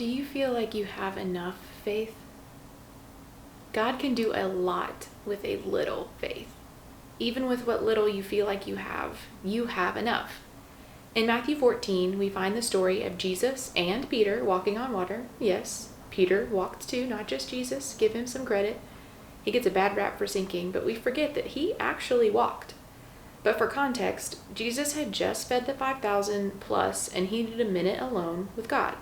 Do you feel like you have enough faith? God can do a lot with a little faith. Even with what little you feel like you have enough. In Matthew 14, we find the story of Jesus and Peter walking on water. Yes, Peter walked too, not just Jesus. Give him some credit. He gets a bad rap for sinking, but we forget that he actually walked. But for context, Jesus had just fed the 5,000 plus, and he needed a minute alone with God.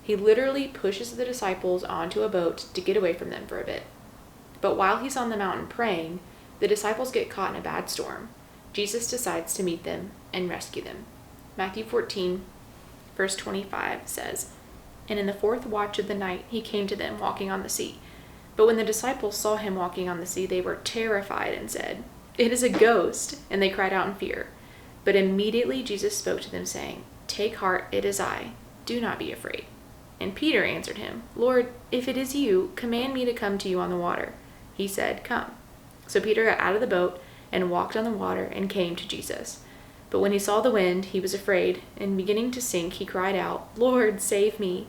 He literally pushes the disciples onto a boat to get away from them for a bit. But while he's on the mountain praying, the disciples get caught in a bad storm. Jesus decides to meet them and rescue them. Matthew 14, verse 25 says, "And in the 4th watch of the night he came to them walking on the sea. But when the disciples saw him walking on the sea, they were terrified and said, 'It is a ghost,' and they cried out in fear. But immediately Jesus spoke to them, saying, 'Take heart, it is I. Do not be afraid.' And Peter answered him, 'Lord, if it is you, command me to come to you on the water.' He said, 'Come.' So Peter got out of the boat and walked on the water and came to Jesus. But when he saw the wind, he was afraid, and beginning to sink, he cried out, 'Lord, save me.'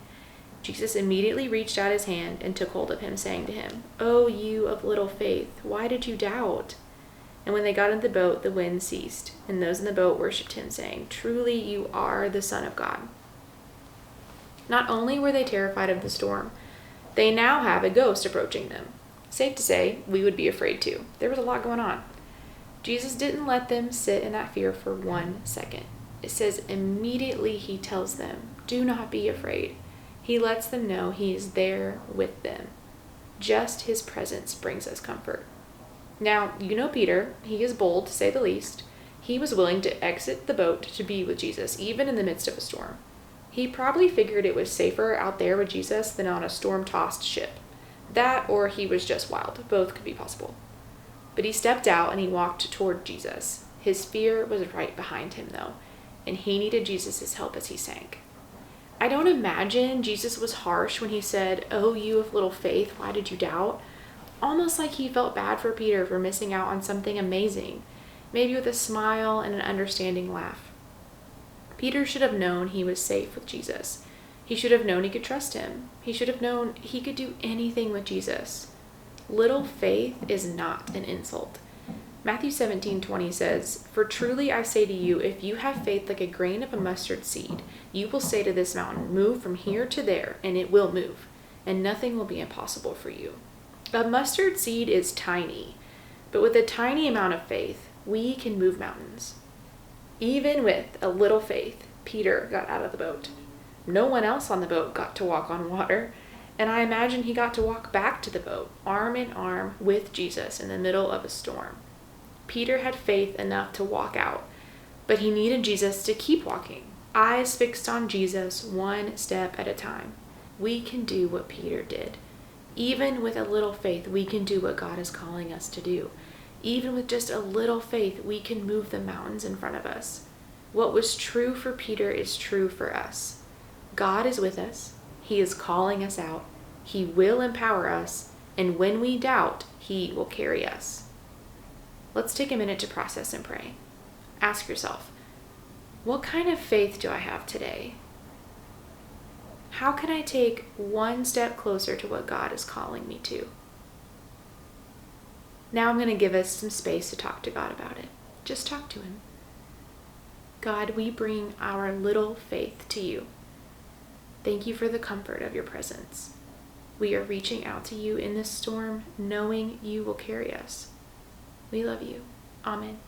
Jesus immediately reached out his hand and took hold of him, saying to him, 'O you of little faith, why did you doubt?' And when they got into the boat, the wind ceased, and those in the boat worshipped him, saying, 'Truly you are the Son of God.'" Not only were they terrified of the storm, they now have a ghost approaching them. Safe to say, we would be afraid too. There was a lot going on. Jesus didn't let them sit in that fear for 1 second. It says immediately he tells them, "Do not be afraid." He lets them know he is there with them. Just his presence brings us comfort. Now, you know Peter, he is bold to say the least. He was willing to exit the boat to be with Jesus, even in the midst of a storm. He probably figured it was safer out there with Jesus than on a storm-tossed ship. That, or he was just wild. Both could be possible. But he stepped out and he walked toward Jesus. His fear was right behind him, though, and he needed Jesus' help as he sank. I don't imagine Jesus was harsh when he said, "Oh, you of little faith, why did you doubt?" Almost like he felt bad for Peter for missing out on something amazing, maybe with a smile and an understanding laugh. Peter should have known he was safe with Jesus. He should have known he could trust him. He should have known he could do anything with Jesus. Little faith is not an insult. Matthew 17:20 says, "For truly I say to you, if you have faith like a grain of a mustard seed, you will say to this mountain, 'Move from here to there,' and it will move, and nothing will be impossible for you." A mustard seed is tiny, but with a tiny amount of faith, we can move mountains. Even with a little faith, Peter got out of the boat. No one else on the boat got to walk on water, and I imagine he got to walk back to the boat, arm in arm with Jesus in the middle of a storm. Peter had faith enough to walk out, but he needed Jesus to keep walking, eyes fixed on Jesus, one step at a time. We can do what Peter did. Even with a little faith, we can do what God is calling us to do. Even with just a little faith, we can move the mountains in front of us. What was true for Peter is true for us. God is with us. He is calling us out. He will empower us. And when we doubt, he will carry us. Let's take a minute to process and pray. Ask yourself, what kind of faith do I have today? How can I take one step closer to what God is calling me to? Now I'm going to give us some space to talk to God about it. Just talk to him. God, we bring our little faith to you. Thank you for the comfort of your presence. We are reaching out to you in this storm, knowing you will carry us. We love you. Amen.